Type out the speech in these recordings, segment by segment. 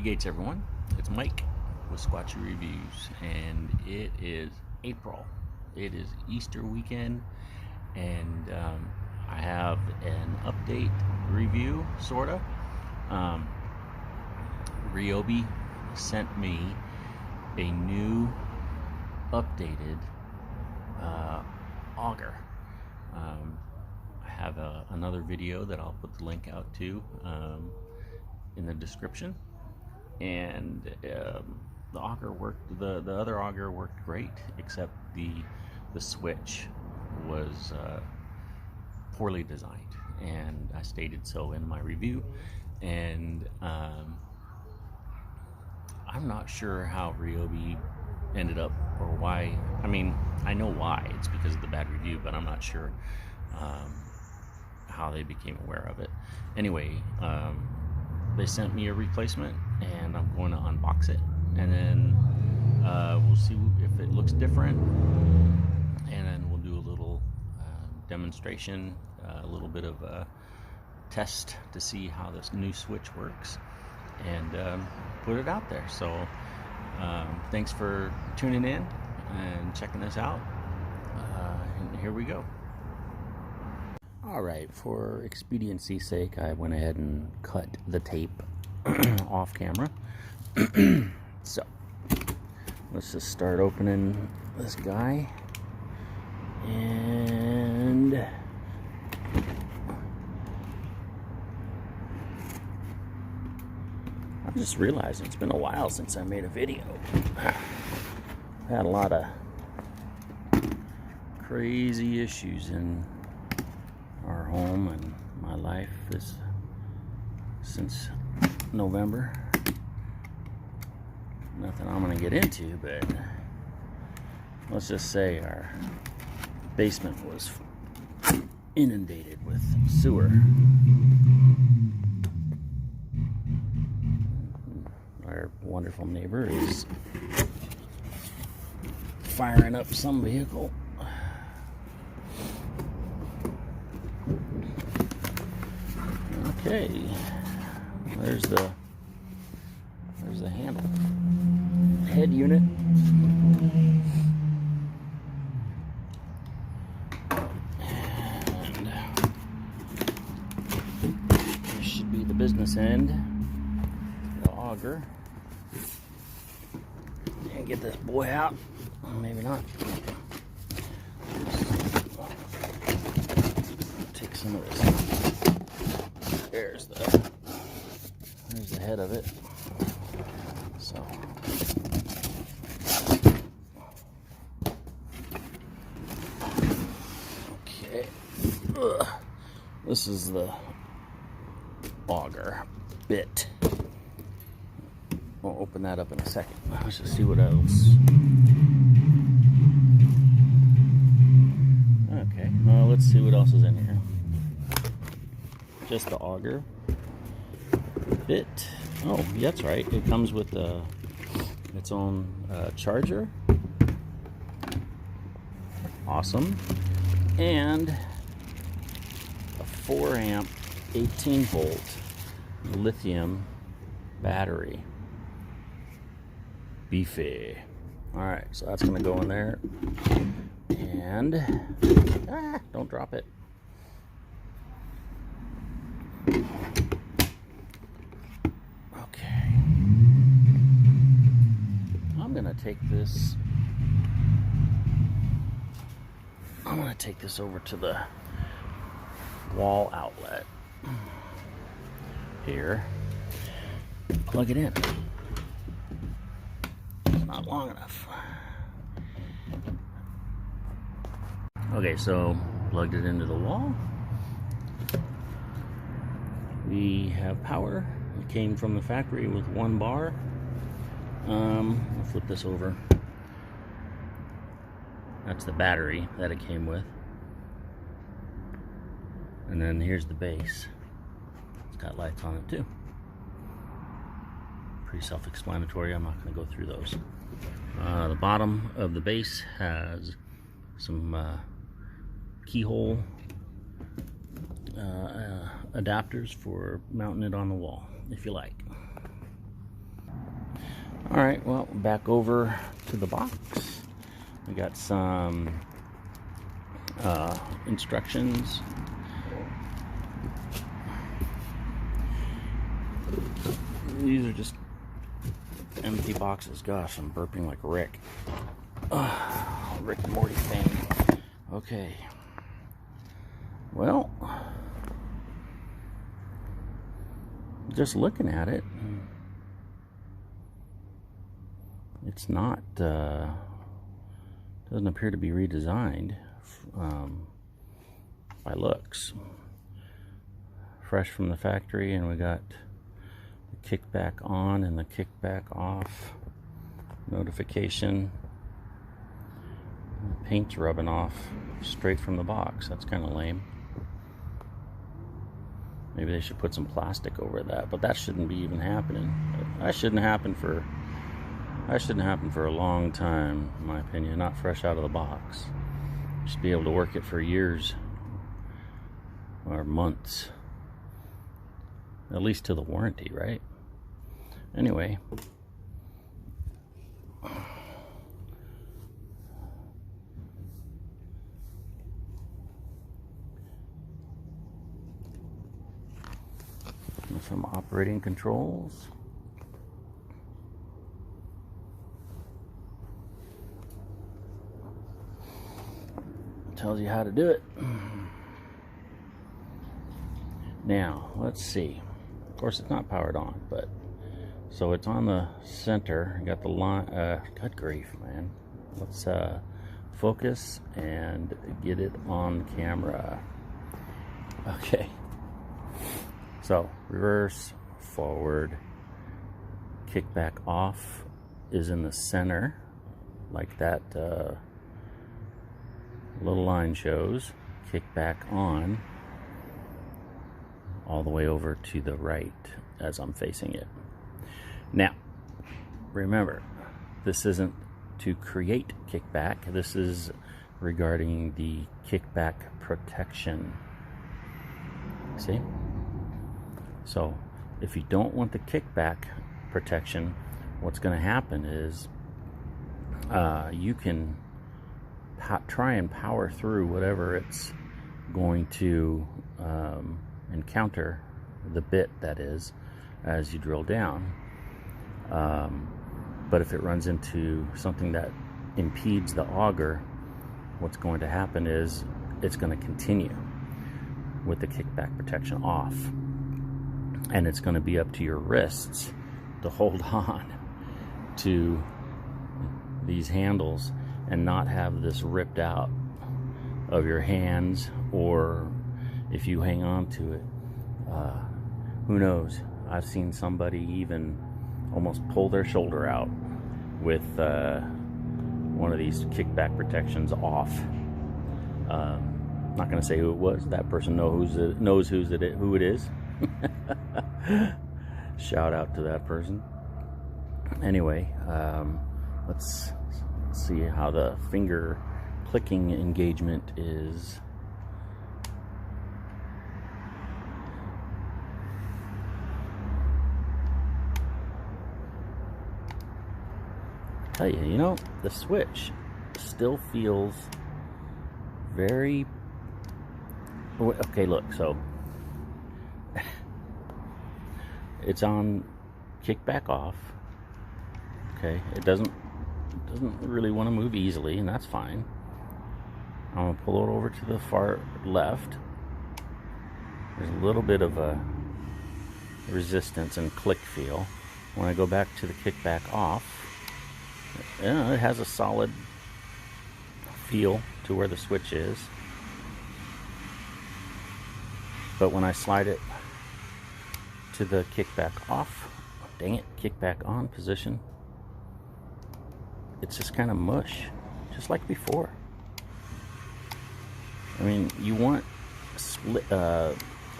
Gates, everyone. It's Mike with Squatchy Reviews, and it is April. It is Easter weekend, and I have an update review, sorta. Ryobi sent me a new, updated auger. I have another video that I'll put the link out to in the description, and the auger worked. The other auger worked great, except the switch was poorly designed, and I stated so in my review. And I'm not sure how Ryobi ended up, or why. I mean, I know why. It's because of the bad review, but I'm not sure how they became aware of it. Anyway, they sent me a replacement, and I'm going to unbox it, and then we'll see if it looks different, and then we'll do a little demonstration, a little bit of a test to see how this new switch works, and put it out there. So thanks for tuning in and checking this out, and here we go. Alright, for expediency's sake, I went ahead and cut the tape off camera. So, let's just start opening this guy. And I'm just realizing it's been a while since I made a video. I've had a lot of crazy issues in our home and my life since November. Nothing I'm gonna get into, but let's just say our basement was inundated with sewer. Our wonderful neighbor is firing up some vehicle. Okay, there's the handle, head unit. And this should be the business end, the auger. And get this boy out. Maybe not. Take some of this. There's the head of it. So okay. This is the auger bit. We'll open that up in a second. Let's just see what else. Okay, well, let's see what else is in here. Just the auger bit. Oh, that's right. It comes with its own charger. Awesome. And a 4 amp, 18 volt lithium battery. Beefy. Alright, so that's going to go in there. And don't drop it. Okay. I'm going to take this over to the wall outlet here. Plug it in. It's not long enough. Okay, so plugged it into the wall. We have power. It came from the factory with 1 bar. I'll flip this over. That's the battery that it came with. And then here's the base. It's got lights on it too. Pretty self-explanatory. I'm not going to go through those. The bottom of the base has some keyhole adapters for mounting it on the wall, if you like. All right, well, back over to the box. We got some instructions. These are just empty boxes. Gosh, I'm burping like Rick. Rick and Morty thing. Okay. Well, just looking at it, it's not, doesn't appear to be redesigned by looks. Fresh from the factory, and we got the kickback on and the kickback off notification. The paint's rubbing off straight from the box. That's kind of lame. Maybe they should put some plastic over that, but that shouldn't be even happening. That shouldn't happen for a long time, in my opinion. Not fresh out of the box. You should be able to work it for years or months, at least to the warranty, right? Anyway, some operating controls. Tells you how to do it. Now, let's see. Of course, it's not powered on, but so it's on the center. You got the line. Good grief, man. Let's focus and get it on camera. Okay. So, reverse, forward, kickback off is in the center, like that little line shows. Kickback on, all the way over to the right as I'm facing it. Now, remember, this isn't to create kickback. This is regarding the kickback protection. See? So, if you don't want the kickback protection, what's going to happen is you can try and power through whatever it's going to encounter, the bit that is, as you drill down. But if it runs into something that impedes the auger, what's going to happen is it's going to continue with the kickback protection off. And it's going to be up to your wrists to hold on to these handles and not have this ripped out of your hands, or if you hang on to it, who knows? I've seen somebody even almost pull their shoulder out with one of these kickback protections off. Not going to say who it was. That person knows who it is. Shout out to that person. Anyway, let's see how the finger clicking engagement is. Tell you, you know, the switch still feels very... Okay, look, so it's on kickback off. Okay, it doesn't really want to move easily, and that's fine. I'm gonna pull it over to the far left. There's a little bit of a resistance and click feel. When I go back to the kickback off, yeah, it has a solid feel to where the switch is. But when I slide it to the kickback off, dang it, kickback on position, it's just kind of mush, just like before. I mean, you want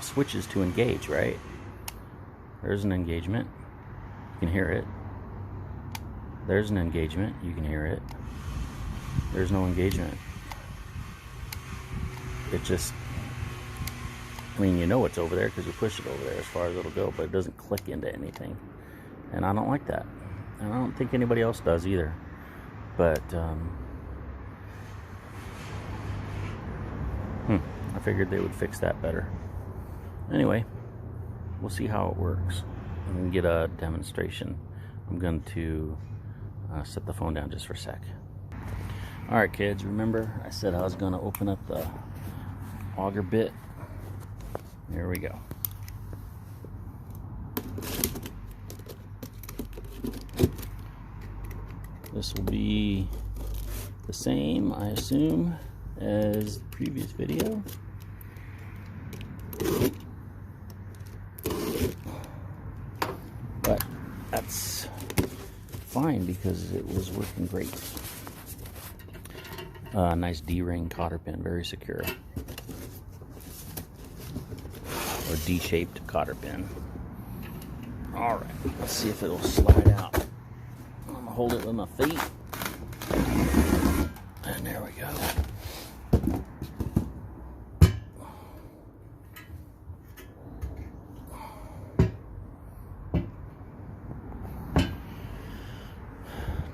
switches to engage, right? There's an engagement, you can hear it. There's an engagement, you can hear it. There's no engagement. It just, I mean, you know it's over there because you push it over there as far as it'll go, but it doesn't click into anything. And I don't like that. and I don't think anybody else does either. But I figured they would fix that better. Anyway, we'll see how it works. I'm gonna get a demonstration. I'm going to set the phone down just for a sec. All right, kids, remember I said I was going to open up the auger bit. There we go. This will be the same, I assume, as the previous video. But that's fine because it was working great. Nice D-ring cotter pin, very secure. Or D-shaped cotter pin. All right, let's see if it'll slide out. I'm gonna hold it with my feet. And there we go.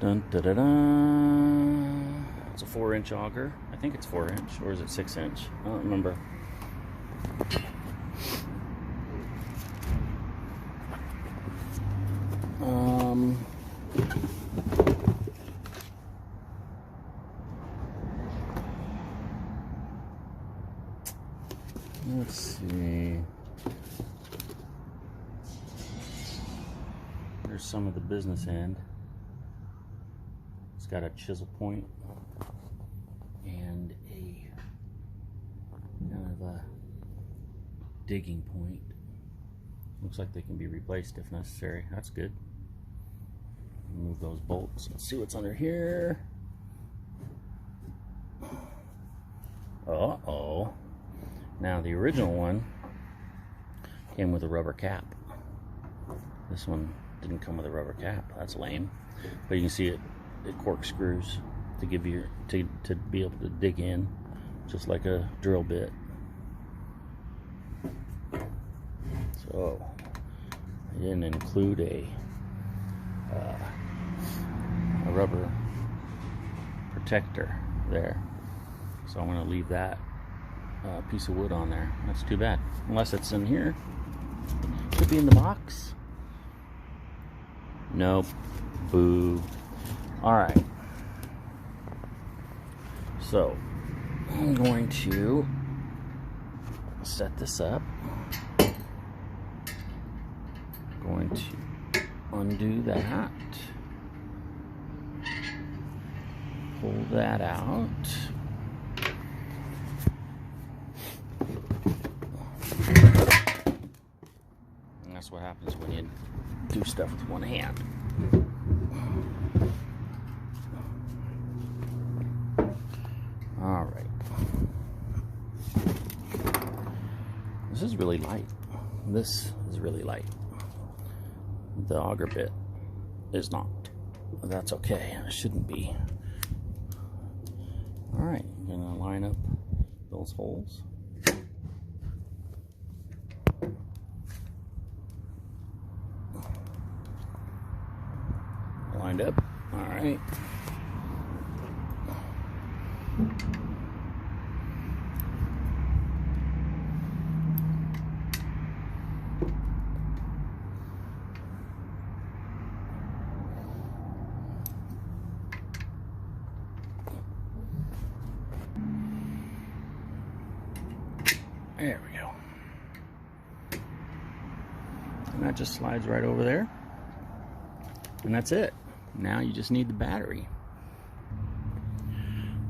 Dun, da, da, da. It's a 4-inch auger. I think it's 4-inch, or is it 6-inch? I don't remember. Let's see. There's some of the business end. It's got a chisel point and a kind of a digging point. Looks like they can be replaced if necessary. That's good. Remove those bolts. Let's see what's under here. Uh-oh. Now the original one came with a rubber cap. This one didn't come with a rubber cap. That's lame. But you can see it corkscrews to give you to be able to dig in, just like a drill bit. So I didn't include a rubber protector there, so I'm going to leave that piece of wood on there. That's too bad, unless it's in here. Could be in the box. Nope. Boo. Alright, so I'm going to set this up. Going to undo that, pull that out, and that's what happens when you do stuff with one hand. All right. This is really light. This is really light. The auger bit is not. That's okay. It shouldn't be. All right. I'm gonna line up those holes. Lined up. All right. There we go. And that just slides right over there. And that's it. Now you just need the battery.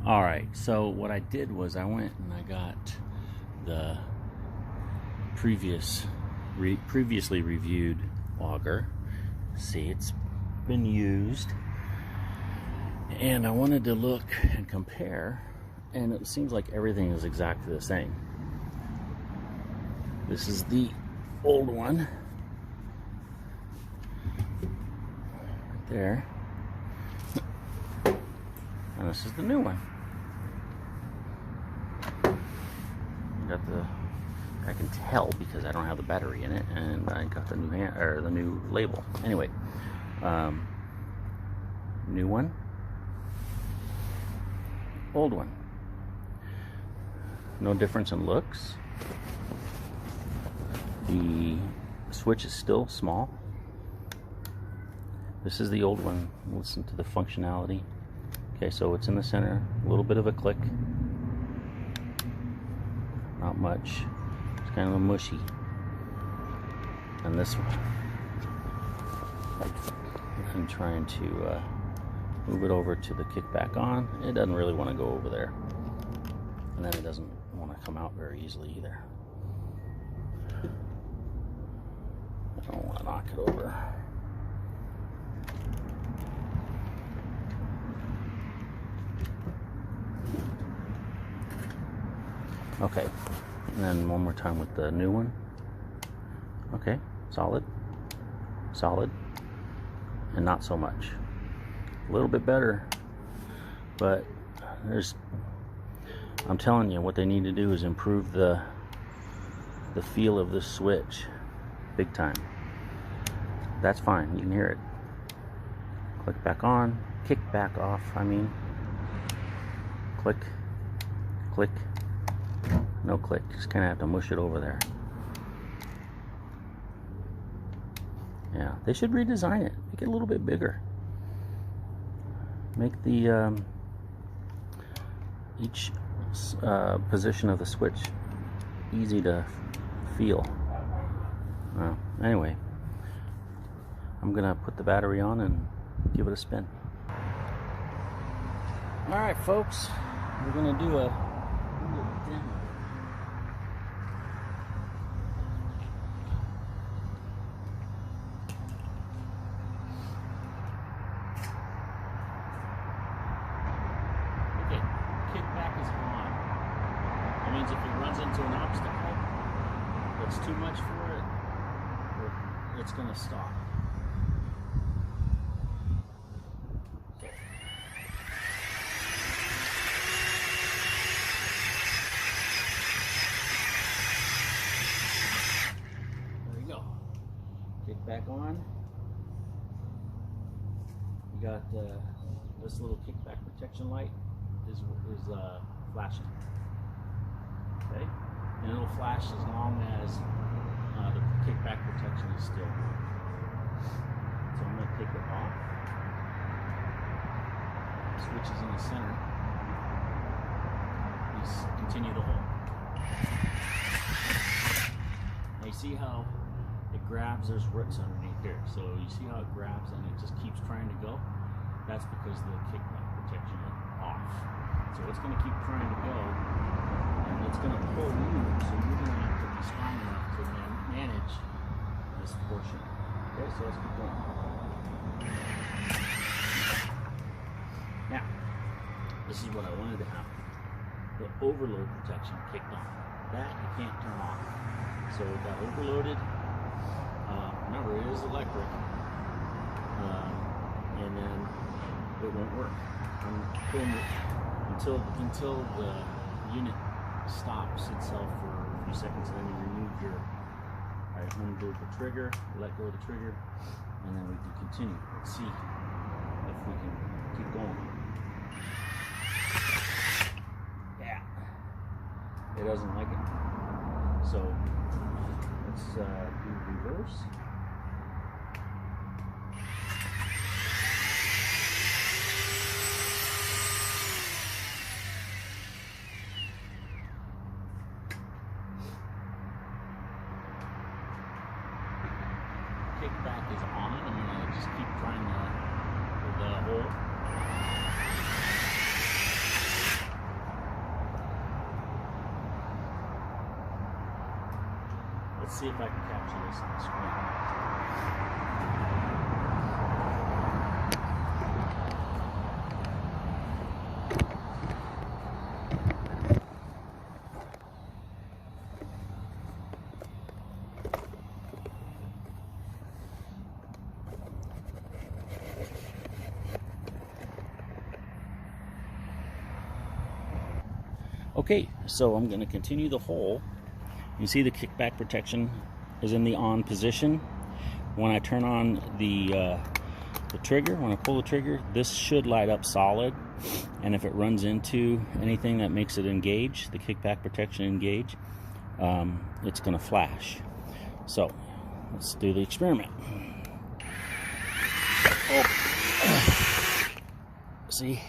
Alright, so what I did was I went and I got the previously reviewed auger. See, it's been used. And I wanted to look and compare, and it seems like everything is exactly the same. This is the old one. Right there. And this is the new one. I can tell because I don't have the battery in it, and I got the new the new label. Anyway, New one. Old one. No difference in looks. The switch is still small. This is the old one. Listen to the functionality. Okay, so it's in the center. A little bit of a click. Not much. It's kind of a mushy. And this one, I'm trying to move it over to the Kickback On. It doesn't really want to go over there. And then it doesn't want to come out very easily either. I don't want to knock it over. Okay, and then one more time with the new one. Okay, solid, solid, and not so much. A little bit better, but I'm telling you, what they need to do is improve the feel of the switch, big time. That's fine, you can hear it. Click back on, kick back off, I mean. Click, click, no click, just kind of have to mush it over there. Yeah, they should redesign it, make it a little bit bigger. Make the each position of the switch easy to feel. Anyway, I'm gonna put the battery on and give it a spin. Alright folks, we're gonna do a demo. Okay, kickback is on. That means if it runs into an obstacle that's too much for it, it's gonna stop. Kick back on. You got this little kickback protection light is flashing. Okay, and it'll flash as long as the kickback protection is still on. So I'm going to take it off. Switch is in the center. Please continue to hold. Now you see how it grabs, there's roots underneath here. So you see how it grabs and it just keeps trying to go? That's because the kickback protection is off. So it's going to keep trying to go and it's going to pull you, so you're going to have to be strong enough to manage this portion. Okay, so let's keep going. Now, this is what I wanted to happen. The overload protection kicked on. That you can't turn off. So it got overloaded. Remember, it is electric, and then it won't work. I'm pulling it until the unit stops itself for a few seconds, and then you remove your. I undo the trigger, let go of the trigger, and then we can continue. Let's see if we can keep going. Yeah, it doesn't like it. So let's do reverse. Kickback is on. I'm going to just keep trying the hole. Let's see if I can capture this on the screen. Okay, so I'm going to continue the hole. You see the kickback protection is in the on position. When I turn on the the trigger, when I pull the trigger, this should light up solid, and if it runs into anything that makes it engage, the kickback protection engage, it's going to flash. So let's do the experiment. Oh. See,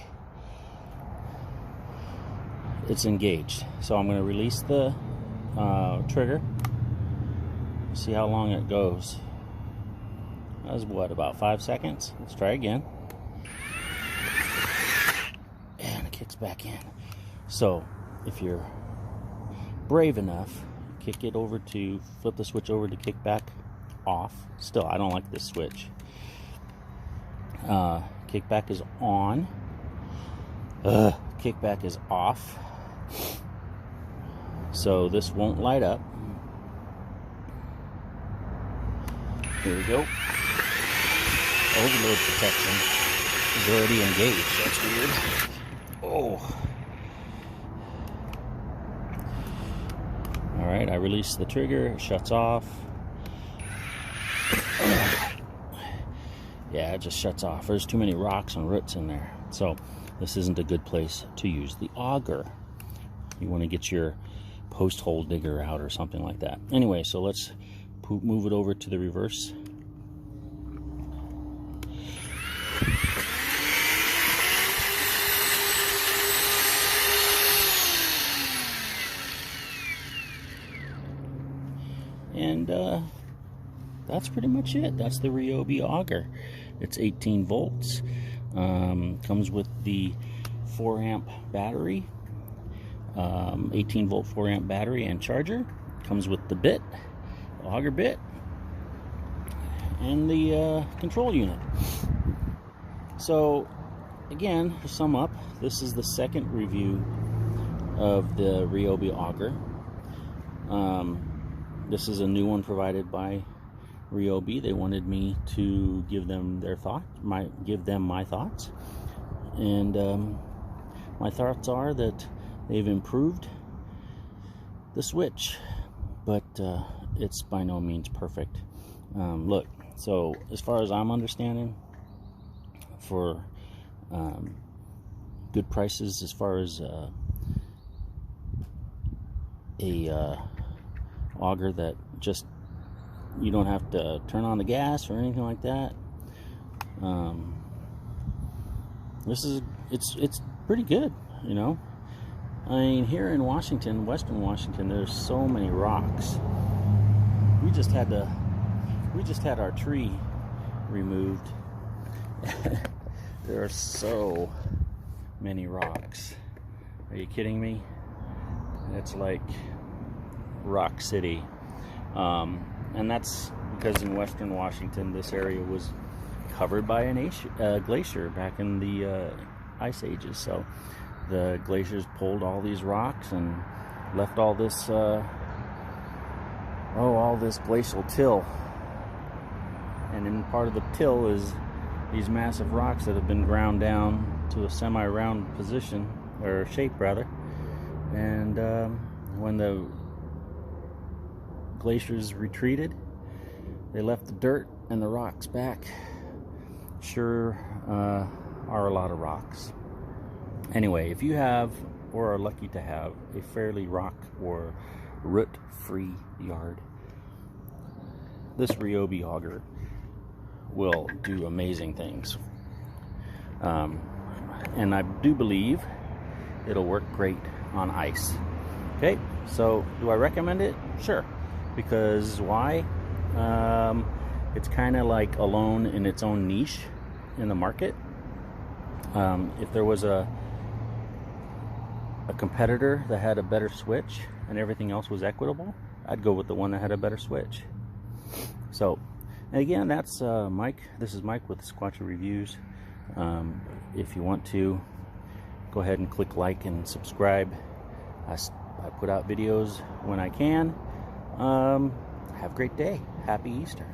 it's engaged. So I'm going to release the trigger, see how long it goes. That was what, about 5 seconds? Let's try again. And it kicks back in. So if you're brave enough, kick it over to, flip the switch over to kickback off. Still, I don't like this switch. Kickback is on. Kickback is off. So this won't light up. Here we go. Overload protection is already engaged. That's weird. Oh. Alright, I release the trigger, it shuts off. Yeah, it just shuts off. There's too many rocks and roots in there. So this isn't a good place to use the auger. You want to get your post hole digger out or something like that. Anyway, so let's move it over to the reverse. And that's pretty much it. That's the Ryobi auger. It's 18 volts. Comes with the 4 amp battery, 18 volt 4 amp battery and charger. Comes with the bit, the auger bit, and the control unit. So again, to sum up, this is the second review of the Ryobi auger. This is a new one provided by Ryobi. They wanted me to give them their thought, give them my thoughts, and my thoughts are that they've improved the switch, but it's by no means perfect. Look, so as far as I'm understanding, for good prices, as far as a auger that just, you don't have to turn on the gas or anything like that, this is, it's pretty good, you know. I mean, here in Washington, Western Washington, there's so many rocks. We just had our tree removed. There are so many rocks. Are you kidding me? It's like Rock City. And that's because in Western Washington, this area was covered by a glacier back in the ice ages. So the glaciers pulled all these rocks and left all this all this glacial till. And in part of the till is these massive rocks that have been ground down to a semi-round position, or shape rather. And when the glaciers retreated, they left the dirt and the rocks back. Sure are a lot of rocks. Anyway, if you have, or are lucky to have, a fairly rock or root-free yard, this Ryobi auger will do amazing things. And I do believe it'll work great on ice. Okay, so do I recommend it? Sure. Because why? It's kind of like alone in its own niche in the market. If there was a competitor that had a better switch and everything else was equitable, I'd go with the one that had a better switch. So, again, that's Mike. This is Mike with Squatcher Reviews. If you want to, go ahead and click like and subscribe. I put out videos when I can. Have a great day. Happy Easter.